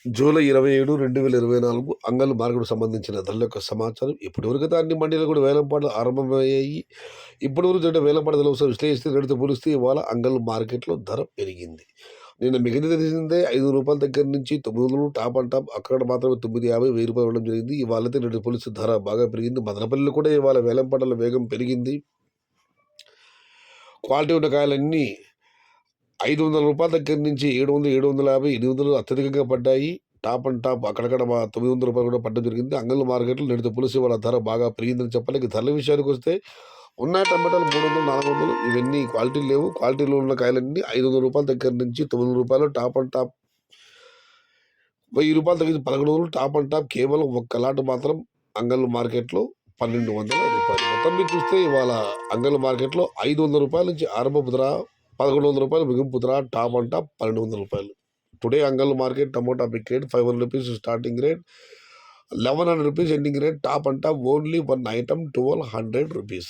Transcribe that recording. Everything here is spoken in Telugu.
జూలై 27, 2024 అంగళ్ళు మార్కెట్‌కు సంబంధించిన ధరల యొక్క సమాచారం. ఇప్పటివరకైతే అన్ని మండీలు కూడా వేలంపాటలు ఆరంభమయ్యాయి. ఇప్పటివరకు జరిగిన వేలంపాట ధరలు ఒకసారి విశ్లేషిస్తే రేటుతో పోలిస్తే ఇవాళ అంగళ్ళు మార్కెట్‌లో ధర పెరిగింది. నిన్న మిగిలిన తెలిసిందే రూ. 5 దగ్గర నుంచి 900 టాప్ అండ్ టాప్ అక్కడ మాత్రమే 950, రూ. 1000 ఇవ్వడం జరిగింది. ఇవాళైతే రేటుతో పోలిస్తే ధర బాగా పెరిగింది. మదనపల్లిలో కూడా ఇవాళ వేలంపాటల వేగం పెరిగింది. క్వాలిటీ ఉన్న కాయలన్నీ రూ. 500 దగ్గర నుంచి 700, 750, 800 అత్యధికంగా పడ్డాయి. టాప్ అండ్ టాప్ అక్కడక్కడ రూ. 900 కూడా పడడం జరిగింది. అంగళ్ళు మార్కెట్‌లో నేటితో పోలిస్తే వాళ్ళ ధర బాగా పెరిగిందని చెప్పాలి. ఇక ధరల విషయానికొస్తే ఉన్నాయి టమాటాలు 300, 400 ఇవన్నీ క్వాలిటీలు లేవు. క్వాలిటీలో ఉన్న కాయలన్నీ రూ. 500 దగ్గర నుంచి రూ. 900 టాప్ అండ్ టాప్. రూ. 1000 తగ్గించి 1100 టాప్ అండ్ టాప్. కేవలం ఒక్క లాట్ మాత్రం అంగళ్ళు మార్కెట్‌లో రూ. 1200. మొత్తం మీద చూస్తే ఇవాళ అంగళ్ళ మార్కెట్‌లో రూ. 500 నుంచి ఆరంభపు ధర, రూ. 1100 ముగింపు ధర, టాప్ అండ్ టాప్ రూ. 1200. Today Angallu market tomato big rate ₹500 starting rate, ₹1100 ending rate, top and top only one item ₹1200.